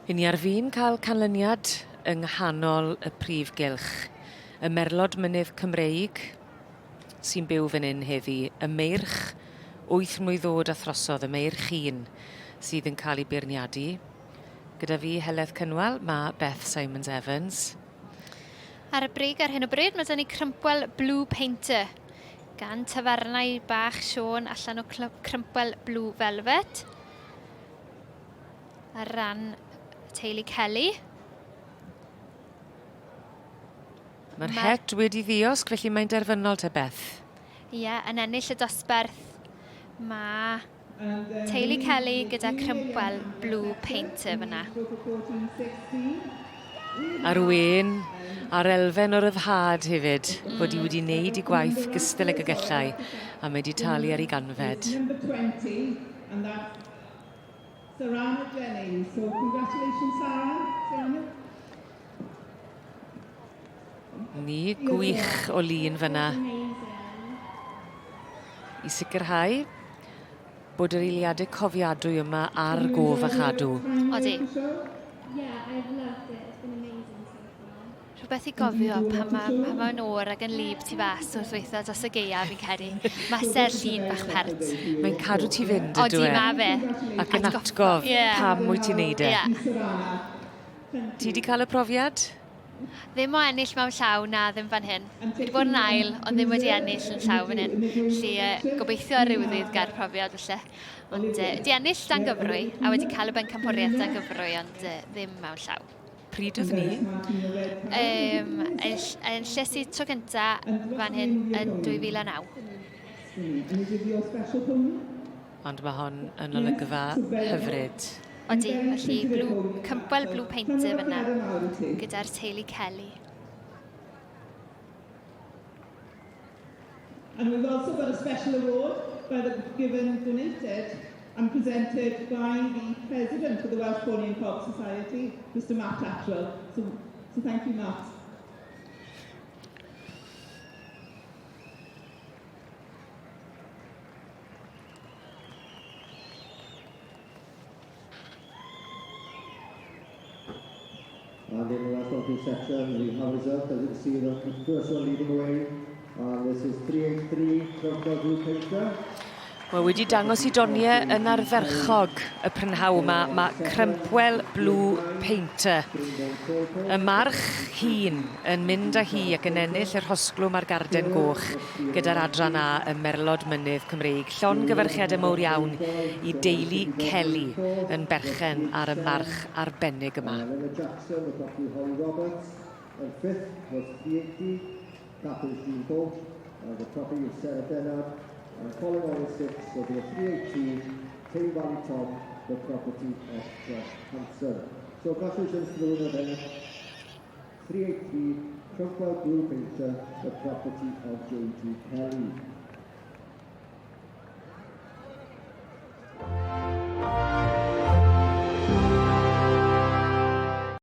'Yn ni ar fin cael canlyniad yng nghanol y prif gylch. Y Merlod Mynydd Cymreig sy'n byw fan hyn heddi. Y meirch 8 mlwydd oed a throsodd, y meirch un sydd yn cael ei beirniadu. Gyda fi Heledd Cynwal, mae Beth Simons Evans. Ar y brig ar hyn o bryd, mae dyn ni crympwel Blue Painter gan tafarnau bach Sioe allan o crympwel Blue Velvet ar ran teulu Kelly. Mae'r het wedi ddiosg, felly mae'n derfynol te Beth. Ie, yn ennill y dosbarth mae teulu Kelly gyda crympwel Blue Painter fyna. Ar wen, ar elfen o ryddhad hefyd, bod i wedi wneud i gwaith gystal ag y gellau, a mae wedi talu ar ei ganfed. Ni gwych o lun fyna. I sicrhau bod yr eiliadau cofiadwy yma ar gof a chadw. Odi. Rhywbeth i gofio pan mae'n o'r ag yn lib tu fas wrth weithio dros y geia fi'n credu. Maser llun bach pert. Mae'n cadw ti fynd, ydw e? Odi, mae fe. Ac yn atgof pam wyt ti'n neud e. Ti wedi cael y profiad? Ddim o ennill mewn llaw na ddim fan hyn. Wedi bod yn ail, ond ddim wedi ennill yn llaw fan hyn. Felly gobeithio ar ryw ddydd gael profiad felly. Ond wedi ennill dan gyfrwy, a wedi cael y bencampwriaeth dan gyfrwy, ond ddim mewn llaw. Pryd oedd ni? Enilles i tro cynta fan hyn yn 2009. Ond mae hon yn olygfa hyfryd. Odi, felly crympwel Blue Painter fyna gyda'r teulu Kelly. And we've also got a special award given, donated and presented by the President of the Welsh Pony and Cob Society, Mr Matt Atwell. So thank you, Matt. And in the last opening section, we have reserved, as you can see, the first one leading away. And this is 383 from Blue Painter. Wel, wedi dangos i doniau yn ardderchog y prynhaw yma, mae crympwel Blue Painter. Y march hun yn mynd â hi ac yn ennill yr hosglwm ar garden goch gyda'r adran A y Merlod Mynydd Cymreig. Llongyfarchiadau mawr iawn i deulu Kelly yn berchen ar y march arbennig yma. And following on the 6th, so the 318, Tay Valley Tom, the property of Josh Hanson. So congratulations to the winner there. 383, Crympwel Blue Painter, the property of J.G. Kelly.